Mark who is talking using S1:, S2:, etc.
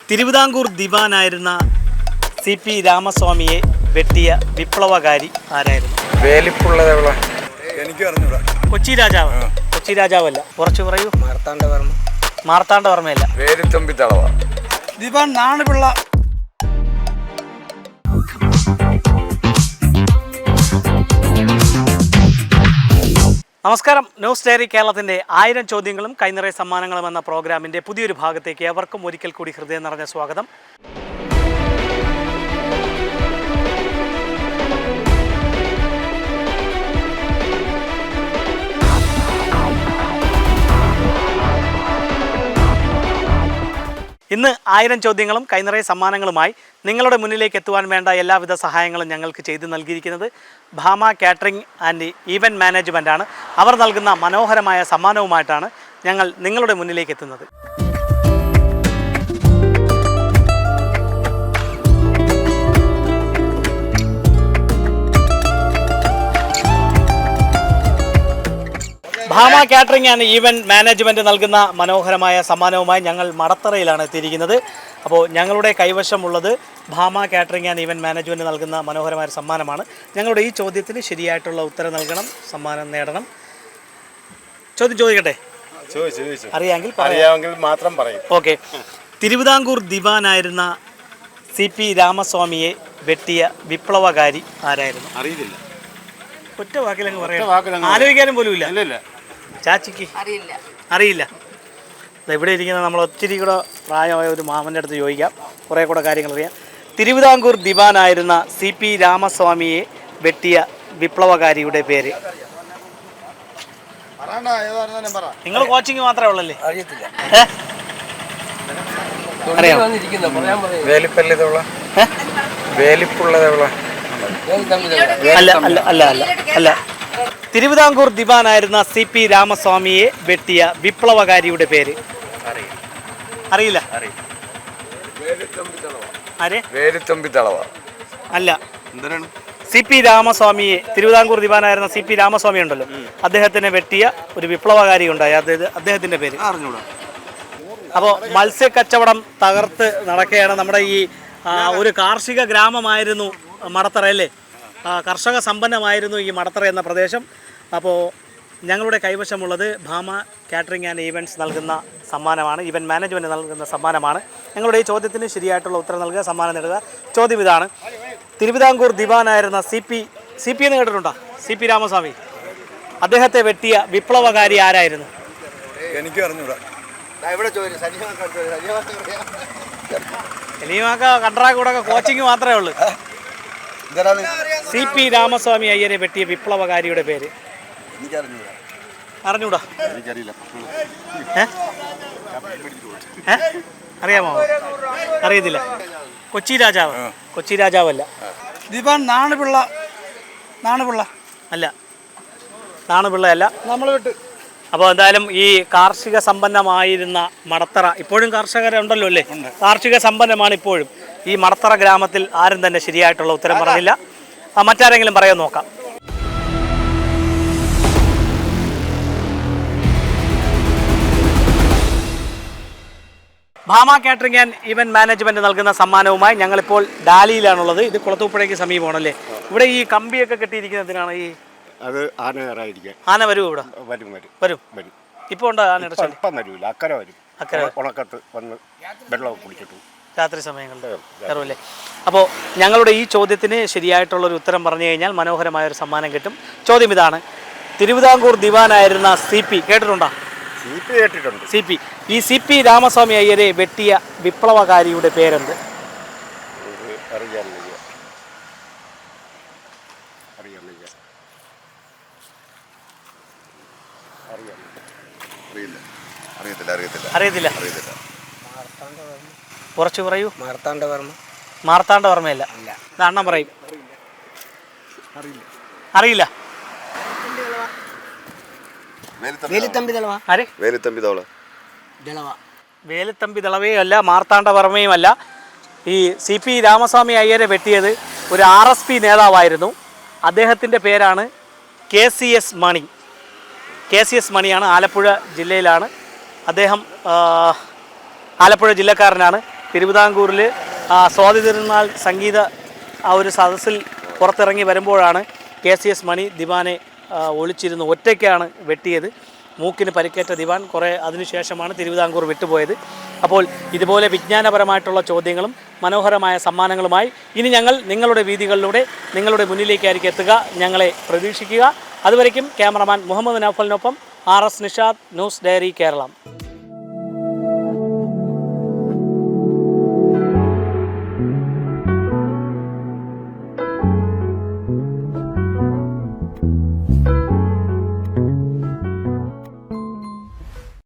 S1: Thiruvithamkoor ദിവാനായിരുന്ന CP രാമസ്വാമിയെ വെട്ടിയ വിപ്ലവകാരി ആരായിരുന്നു?
S2: വേലിപ്പുള്ളതെവിടെ? എനിക്ക് അറിഞ്ഞൂടാ.
S1: കൊച്ചി രാജാവ്. കൊച്ചി രാജാവല്ല, കുറച്ച് പറയൂ.
S2: മാർത്താണ്ഡവർമ്മ.
S1: മാർത്താണ്ഡവർമ്മയല്ല.
S2: വേലുത്തമ്പി തളവ.
S3: ദിവാൻ നാണുപിള്ള.
S1: നമസ്കാരം. ന്യൂസ് ഡയറി കേരളത്തിൻ്റെ 1000 ചോദ്യങ്ങളും കൈനിറയ സമ്മാനങ്ങളും എന്ന പ്രോഗ്രാമിൻ്റെ പുതിയൊരു ഭാഗത്തേക്ക് ഏവർക്കും ഒരിക്കൽ കൂടി ഹൃദയം നിറഞ്ഞ സ്വാഗതം. ഇന്ന് 1000 ചോദ്യങ്ങളും കൈനിറയ സമ്മാനങ്ങളുമായി നിങ്ങളുടെ മുന്നിലേക്ക് എത്തുവാൻ വേണ്ട എല്ലാവിധ സഹായങ്ങളും ഞങ്ങൾക്ക് ചെയ്തു നൽകിയിരിക്കുന്നത് Bhama catering and event management ആണ്. അവർ നൽകുന്ന മനോഹരമായ സമ്മാനവുമായിട്ടാണ് ഞങ്ങൾ നിങ്ങളുടെ മുന്നിലേക്ക് എത്തുന്നത്. Bhama catering and event management നൽകുന്ന മനോഹരമായ സമ്മാനവുമായി ഞങ്ങൾ മടത്തറയിലാണ് എത്തിയിരിക്കുന്നത്. അപ്പോൾ ഞങ്ങളുടെ കൈവശമുള്ളത് Bhama catering and event management നൽകുന്ന മനോഹരമായ സമ്മാനമാണ്. ഞങ്ങളുടെ ഈ ചോദ്യത്തിന് ശരിയായിട്ടുള്ള ഉത്തരം നൽകണം, സമ്മാനം നേടണം. ചോദ്യം ചോദിക്കട്ടെ?
S2: അറിയാമെങ്കിൽ മാത്രം പറയും.
S1: ഓക്കെ. തിരുവിതാംകൂർ ദിവാനായിരുന്ന CP രാമസ്വാമിയെ വെട്ടിയ വിപ്ലവകാരി ആരായിരുന്നു?
S2: അറിയില്ല.
S1: ഒറ്റ വാക്കിലങ്ങ് പറയാം, ആലോചിക്കാനും പോലും ഇല്ല. ചാച്ചിക്ക് അറിയില്ല. ഇവിടെ ഇരിക്കുന്ന നമ്മൾ ഒത്തിരി കൂടെ പ്രായമായ ഒരു മാമൻ്റെ അടുത്ത് ചോദിക്കാം, കുറേ കൂടെ കാര്യങ്ങൾ അറിയാം. തിരുവിതാംകൂർ ദിവാനായിരുന്ന CP രാമസ്വാമിയെ വെട്ടിയ വിപ്ലവകാരിയുടെ പേര്? നിങ്ങൾ കോച്ചിങ് മാത്രമേ ഉള്ളല്ലേ? അറിയാം. അല്ല അല്ല അല്ല അല്ല അല്ല തിരുവിതാംകൂർ ദിവാനായിരുന്ന CP രാമസ്വാമിയെ വെട്ടിയ വിപ്ലവകാരിയുടെ പേര് അറിയില്ല. അല്ല. CP രാമസ്വാമിയെ, തിരുവിതാംകൂർ ദിവാനായിരുന്ന CP രാമസ്വാമി ഉണ്ടല്ലോ, അദ്ദേഹത്തിനെ വെട്ടിയ ഒരു വിപ്ലവകാരി ഉണ്ടായി, അദ്ദേഹത്തിന്റെ പേര് അറിഞ്ഞൂടാ. അപ്പോൾ മത്സ്യക്കച്ചവടം തകർത്ത് നടക്കുകയാണ്. നമ്മുടെ ഈ ഒരു കാർഷിക ഗ്രാമമായിരുന്നു മടത്തറ അല്ലേ? കർഷക സമ്പന്നമായിരുന്നു ഈ മടത്തറ എന്ന പ്രദേശം. അപ്പോൾ ഞങ്ങളുടെ കൈവശമുള്ളത് ഭാമ കാറ്ററിംഗ് ആൻഡ് ഈവൻറ്റ്സ് നൽകുന്ന സമ്മാനമാണ്, ഈവൻറ്റ് മാനേജ്മെൻറ്റ് നൽകുന്ന സമ്മാനമാണ്. ഞങ്ങളുടെ ഈ ചോദ്യത്തിന് ശരിയായിട്ടുള്ള ഉത്തരം നൽകുക, സമ്മാനം നേടുക. ചോദ്യം ഇതാണ്: തിരുവിതാംകൂർ ദിവാനായിരുന്ന CP എന്ന് കേട്ടിട്ടുണ്ടോ? CP രാമസ്വാമി, അദ്ദേഹത്തെ വെട്ടിയ വിപ്ലവകാരി ആരായിരുന്നു?
S2: എനിക്ക് അറിഞ്ഞൂടാ.
S1: സലീമാക്ക കണ്ട്രാക്കൂടെ കോച്ചിങ് മാത്രമേ ഉള്ളൂ. CP രാമസ്വാമി അയ്യരെ വെട്ടിയ വിപ്ലവകാരിയുടെ പേര് അറിഞ്ഞൂടാ? അറിയാമോ? അറിയത്തില്ല. കൊച്ചി രാജാവ്. കൊച്ചി രാജാവല്ല.
S3: ദിവാൻ നാണുപിള്ള. അല്ല,
S1: നാണുപിള്ളയല്ല. നമ്മൾ വിട്ട്. അപ്പോൾ എന്തായാലും ഈ കാർഷിക സമ്പന്നമായിരുന്ന മടത്തറ, ഇപ്പോഴും കർഷകരുണ്ടല്ലോ അല്ലേ? കാർഷിക സമ്പന്നമാണ് ഇപ്പോഴും. ഈ മടത്തറ ഗ്രാമത്തിൽ ആരും തന്നെ ശരിയായിട്ടുള്ള ഉത്തരം പറഞ്ഞില്ല. മറ്റാരെങ്കിലും പറയാൻ നോക്കാം. Bhama catering and event management നൽകുന്ന സമ്മാനവുമായി ഞങ്ങളിപ്പോൾ ഡാലിയിലാണുള്ളത്. ഇത് കുളത്തൂപ്പുഴയ്ക്ക് സമീപമാണല്ലേ? ഇവിടെ ഈ കമ്പിയൊക്കെ കെട്ടിയിരിക്കുന്നതിനാണ് ഈ ആന വരും ഇവിടെ? വരും. ഇപ്പോൾ ഉണ്ടോ ആനയുടെ ശല്യം? അക്കരെ
S2: ഉണക്കത്ത് വന്ന് വെള്ളം കുടിച്ചിട്ടു
S1: രാത്രി സമയങ്ങളിൽ കയറുമല്ലേ? അപ്പോൾ ഞങ്ങളുടെ ഈ ചോദ്യത്തിന് ശരിയായിട്ടുള്ളൊരു ഉത്തരം പറഞ്ഞു കഴിഞ്ഞാൽ മനോഹരമായൊരു സമ്മാനം കിട്ടും. ചോദ്യം ഇതാണ്: തിരുവിതാംകൂർ ദിവാനായിരുന്ന CP കേട്ടിട്ടുണ്ടോ?
S2: കേട്ടിട്ടുണ്ട്.
S1: CP ഈ CP രാമസ്വാമി അയ്യരെ വെട്ടിയ വിപ്ലവകാരിയുടെ പേരെന്ത്? അറിയത്തില്ല. കുറച്ച് പറയൂ. മാർത്താണ്ഡവർമ്മയല്ല. അണ്ണൻ പറയും. അറിയില്ല. വേലുത്തമ്പി ദളവയും അല്ല, മാർത്താണ്ഡവർമ്മയും അല്ല. ഈ CP രാമസ്വാമി അയ്യരെ വെട്ടിയത് ഒരു RSP നേതാവായിരുന്നു. അദ്ദേഹത്തിൻ്റെ പേരാണ് KCS മണി. KCS മണിയാണ്. ആലപ്പുഴ ജില്ലയിലാണ് അദ്ദേഹം. ആലപ്പുഴ ജില്ലക്കാരനാണ്. തിരുവിതാംകൂറിൽ സ്വാതി തിരുനാൾ സംഗീത ആ ഒരു സദസ്സിൽ പുറത്തിറങ്ങി വരുമ്പോഴാണ് KCS മണി ദിവാനെ ഒളിച്ചിരുന്ന് ഒറ്റയ്ക്കാണ് വെട്ടിയത്. മൂക്കിന് പരിക്കേറ്റ ദിവാൻ അതിനുശേഷമാണ് തിരുവിതാംകൂർ വിട്ടുപോയത്. അപ്പോൾ ഇതുപോലെ വിജ്ഞാനപരമായിട്ടുള്ള ചോദ്യങ്ങളും മനോഹരമായ സമ്മാനങ്ങളുമായി ഇനി ഞങ്ങൾ നിങ്ങളുടെ വീതികളിലൂടെ നിങ്ങളുടെ മുന്നിലേക്കായിരിക്കും എത്തുക. ഞങ്ങളെ പ്രതീക്ഷിക്കുക. അതുവരയ്ക്കും ക്യാമറമാൻ മുഹമ്മദ് നൗഫലിനൊപ്പം RS Nishad, news diary Keralam.